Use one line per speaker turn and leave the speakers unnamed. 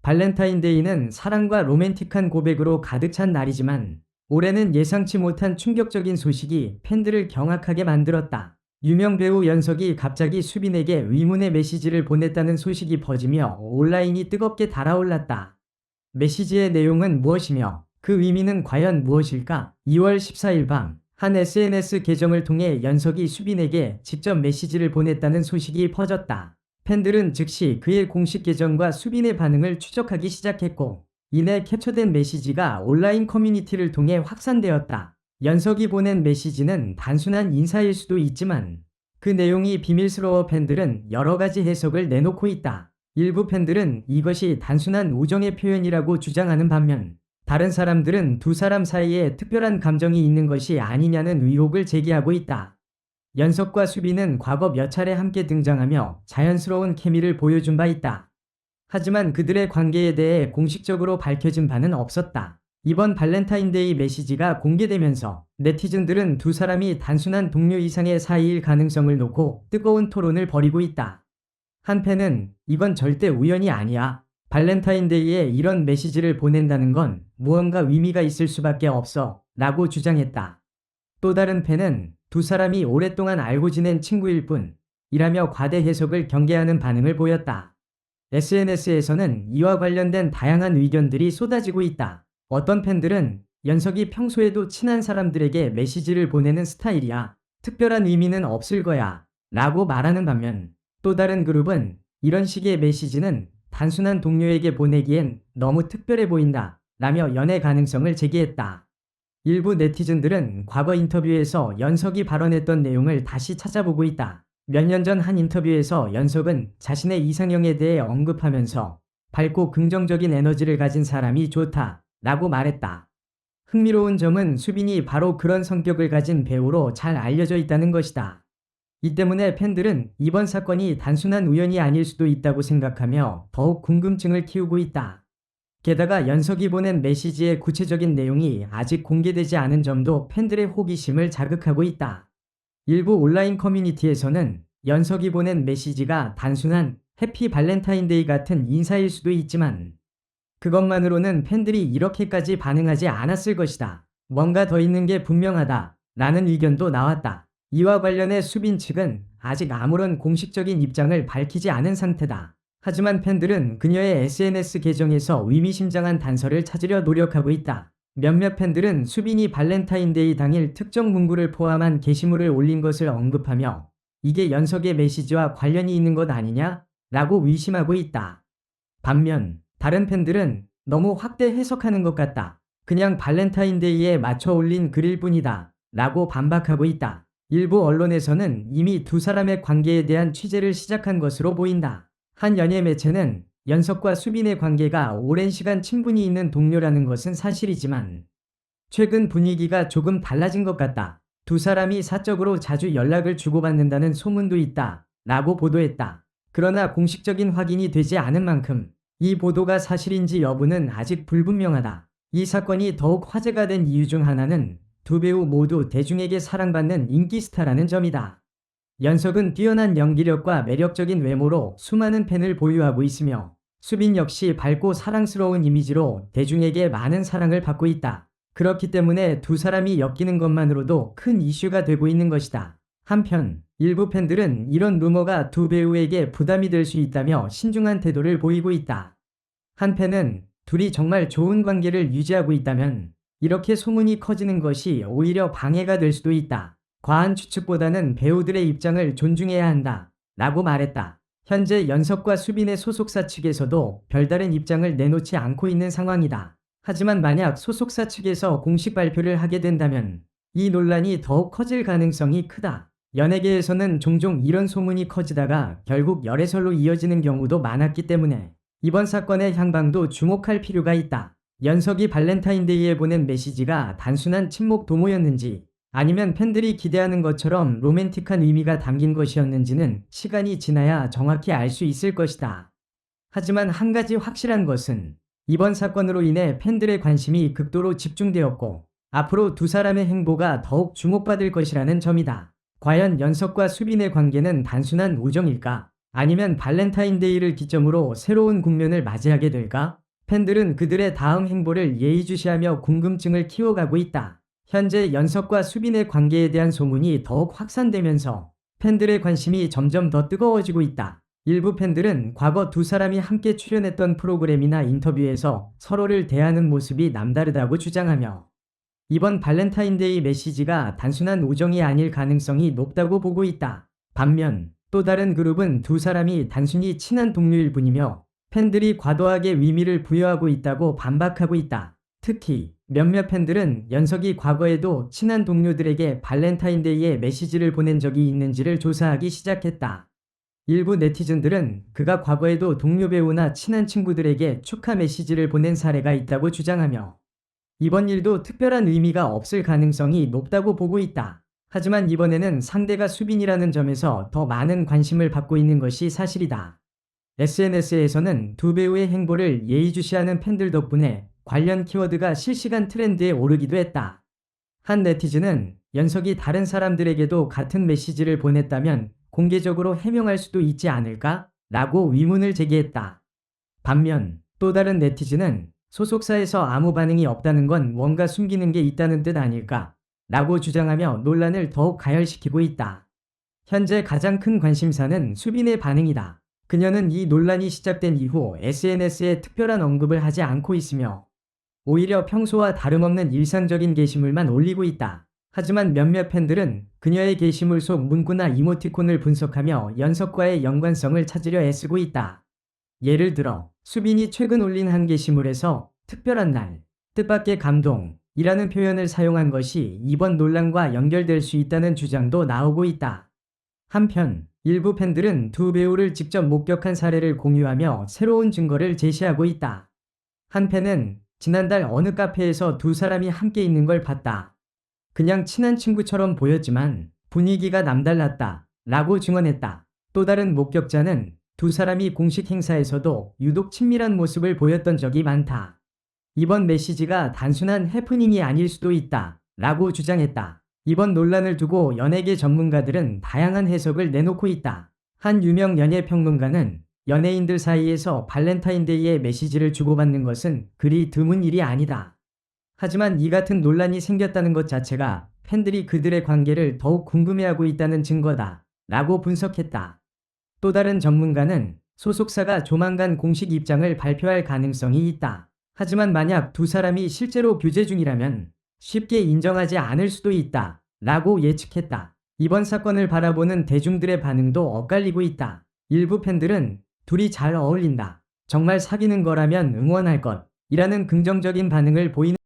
발렌타인데이는 사랑과 로맨틱한 고백으로 가득 찬 날이지만 올해는 예상치 못한 충격적인 소식이 팬들을 경악하게 만들었다. 유명 배우 연석이 갑자기 수빈에게 의문의 메시지를 보냈다는 소식이 퍼지며 온라인이 뜨겁게 달아올랐다. 메시지의 내용은 무엇이며 그 의미는 과연 무엇일까? 2월 14일 밤 한 SNS 계정을 통해 연석이 수빈에게 직접 메시지를 보냈다는 소식이 퍼졌다. 팬들은 즉시 그의 공식 계정과 수빈의 반응을 추적하기 시작했고 이내 캡처된 메시지가 온라인 커뮤니티를 통해 확산되었다. 연석이 보낸 메시지는 단순한 인사일 수도 있지만 그 내용이 비밀스러워 팬들은 여러 가지 해석을 내놓고 있다. 일부 팬들은 이것이 단순한 우정의 표현이라고 주장하는 반면 다른 사람들은 두 사람 사이에 특별한 감정이 있는 것이 아니냐는 의혹을 제기하고 있다. 연석과 수빈은 과거 몇 차례 함께 등장하며 자연스러운 케미를 보여준 바 있다. 하지만 그들의 관계에 대해 공식적으로 밝혀진 바는 없었다. 이번 발렌타인데이 메시지가 공개되면서 네티즌들은 두 사람이 단순한 동료 이상의 사이일 가능성을 놓고 뜨거운 토론을 벌이고 있다. 한 팬은 이건 절대 우연이 아니야. 발렌타인데이에 이런 메시지를 보낸다는 건 무언가 의미가 있을 수밖에 없어 라고 주장했다. 또 다른 팬은 두 사람이 오랫동안 알고 지낸 친구일 뿐이라며 과대 해석을 경계하는 반응을 보였다. SNS에서는 이와 관련된 다양한 의견들이 쏟아지고 있다. 어떤 팬들은 연석이 평소에도 친한 사람들에게 메시지를 보내는 스타일이야. 특별한 의미는 없을 거야 라고 말하는 반면 또 다른 그룹은 이런 식의 메시지는 단순한 동료에게 보내기엔 너무 특별해 보인다 라며 연애 가능성을 제기했다. 일부 네티즌들은 과거 인터뷰에서 연석이 발언했던 내용을 다시 찾아보고 있다. 몇 년 전 한 인터뷰에서 연석은 자신의 이상형에 대해 언급하면서 밝고 긍정적인 에너지를 가진 사람이 좋다 라고 말했다. 흥미로운 점은 수빈이 바로 그런 성격을 가진 배우로 잘 알려져 있다는 것이다. 이 때문에 팬들은 이번 사건이 단순한 우연이 아닐 수도 있다고 생각하며 더욱 궁금증을 키우고 있다. 게다가 연석이 보낸 메시지의 구체적인 내용이 아직 공개되지 않은 점도 팬들의 호기심을 자극하고 있다. 일부 온라인 커뮤니티에서는 연석이 보낸 메시지가 단순한 해피 발렌타인데이 같은 인사일 수도 있지만 그것만으로는 팬들이 이렇게까지 반응하지 않았을 것이다. 뭔가 더 있는 게 분명하다 라는 의견도 나왔다. 이와 관련해 수빈 측은 아직 아무런 공식적인 입장을 밝히지 않은 상태다. 하지만 팬들은 그녀의 SNS 계정에서 의미심장한 단서를 찾으려 노력하고 있다. 몇몇 팬들은 수빈이 발렌타인데이 당일 특정 문구를 포함한 게시물을 올린 것을 언급하며 이게 연석의 메시지와 관련이 있는 것 아니냐? 라고 의심하고 있다. 반면 다른 팬들은 너무 확대 해석하는 것 같다. 그냥 발렌타인데이에 맞춰 올린 글일 뿐이다. 라고 반박하고 있다. 일부 언론에서는 이미 두 사람의 관계에 대한 취재를 시작한 것으로 보인다. 한 연예 매체는 연석과 수빈의 관계가 오랜 시간 친분이 있는 동료라는 것은 사실이지만 최근 분위기가 조금 달라진 것 같다. 두 사람이 사적으로 자주 연락을 주고받는다는 소문도 있다. 라고 보도했다. 그러나 공식적인 확인이 되지 않은 만큼 이 보도가 사실인지 여부는 아직 불분명하다. 이 사건이 더욱 화제가 된 이유 중 하나는 두 배우 모두 대중에게 사랑받는 인기 스타라는 점이다. 연석은 뛰어난 연기력과 매력적인 외모로 수많은 팬을 보유하고 있으며 수빈 역시 밝고 사랑스러운 이미지로 대중에게 많은 사랑을 받고 있다. 그렇기 때문에 두 사람이 엮이는 것만으로도 큰 이슈가 되고 있는 것이다. 한편 일부 팬들은 이런 루머가 두 배우에게 부담이 될 수 있다며 신중한 태도를 보이고 있다. 한 팬은 둘이 정말 좋은 관계를 유지하고 있다면 이렇게 소문이 커지는 것이 오히려 방해가 될 수도 있다. 과한 추측보다는 배우들의 입장을 존중해야 한다. 라고 말했다. 현재 연석과 수빈의 소속사 측에서도 별다른 입장을 내놓지 않고 있는 상황이다. 하지만 만약 소속사 측에서 공식 발표를 하게 된다면 이 논란이 더욱 커질 가능성이 크다. 연예계에서는 종종 이런 소문이 커지다가 결국 열애설로 이어지는 경우도 많았기 때문에 이번 사건의 향방도 주목할 필요가 있다. 연석이 발렌타인데이에 보낸 메시지가 단순한 친목 도모였는지 아니면 팬들이 기대하는 것처럼 로맨틱한 의미가 담긴 것이었는지는 시간이 지나야 정확히 알 수 있을 것이다. 하지만 한 가지 확실한 것은 이번 사건으로 인해 팬들의 관심이 극도로 집중되었고 앞으로 두 사람의 행보가 더욱 주목받을 것이라는 점이다. 과연 연석과 수빈의 관계는 단순한 우정일까? 아니면 발렌타인데이를 기점으로 새로운 국면을 맞이하게 될까? 팬들은 그들의 다음 행보를 예의주시하며 궁금증을 키워가고 있다. 현재 연석과 수빈의 관계에 대한 소문이 더욱 확산되면서 팬들의 관심이 점점 더 뜨거워지고 있다. 일부 팬들은 과거 두 사람이 함께 출연했던 프로그램이나 인터뷰에서 서로를 대하는 모습이 남다르다고 주장하며 이번 발렌타인데이 메시지가 단순한 우정이 아닐 가능성이 높다고 보고 있다. 반면 또 다른 그룹은 두 사람이 단순히 친한 동료일 뿐이며 팬들이 과도하게 의미를 부여하고 있다고 반박하고 있다. 특히 몇몇 팬들은 연석이 과거에도 친한 동료들에게 발렌타인데이에 메시지를 보낸 적이 있는지를 조사하기 시작했다. 일부 네티즌들은 그가 과거에도 동료 배우나 친한 친구들에게 축하 메시지를 보낸 사례가 있다고 주장하며 이번 일도 특별한 의미가 없을 가능성이 높다고 보고 있다. 하지만 이번에는 상대가 수빈이라는 점에서 더 많은 관심을 받고 있는 것이 사실이다. SNS에서는 두 배우의 행보를 예의주시하는 팬들 덕분에 관련 키워드가 실시간 트렌드에 오르기도 했다. 한 네티즌은 연석이 다른 사람들에게도 같은 메시지를 보냈다면 공개적으로 해명할 수도 있지 않을까? 라고 의문을 제기했다. 반면 또 다른 네티즌은 소속사에서 아무 반응이 없다는 건 뭔가 숨기는 게 있다는 뜻 아닐까? 라고 주장하며 논란을 더욱 가열시키고 있다. 현재 가장 큰 관심사는 수빈의 반응이다. 그녀는 이 논란이 시작된 이후 SNS에 특별한 언급을 하지 않고 있으며 오히려 평소와 다름없는 일상적인 게시물만 올리고 있다. 하지만 몇몇 팬들은 그녀의 게시물 속 문구나 이모티콘을 분석하며 연석과의 연관성을 찾으려 애쓰고 있다. 예를 들어 수빈이 최근 올린 한 게시물에서 특별한 날, 뜻밖의 감동이라는 표현을 사용한 것이 이번 논란과 연결될 수 있다는 주장도 나오고 있다. 한편 일부 팬들은 두 배우를 직접 목격한 사례를 공유하며 새로운 증거를 제시하고 있다. 한 팬은 지난달 어느 카페에서 두 사람이 함께 있는 걸 봤다. 그냥 친한 친구처럼 보였지만 분위기가 남달랐다. 라고 증언했다. 또 다른 목격자는 두 사람이 공식 행사에서도 유독 친밀한 모습을 보였던 적이 많다. 이번 메시지가 단순한 해프닝이 아닐 수도 있다. 라고 주장했다. 이번 논란을 두고 연예계 전문가들은 다양한 해석을 내놓고 있다. 한 유명 연예평론가는 연예인들 사이에서 발렌타인데이에 메시지를 주고받는 것은 그리 드문 일이 아니다. 하지만 이 같은 논란이 생겼다는 것 자체가 팬들이 그들의 관계를 더욱 궁금해하고 있다는 증거다. 라고 분석했다. 또 다른 전문가는 소속사가 조만간 공식 입장을 발표할 가능성이 있다. 하지만 만약 두 사람이 실제로 교제 중이라면 쉽게 인정하지 않을 수도 있다. 라고 예측했다. 이번 사건을 바라보는 대중들의 반응도 엇갈리고 있다. 일부 팬들은 둘이 잘 어울린다. 정말 사귀는 거라면 응원할 것. 이라는 긍정적인 반응을 보이는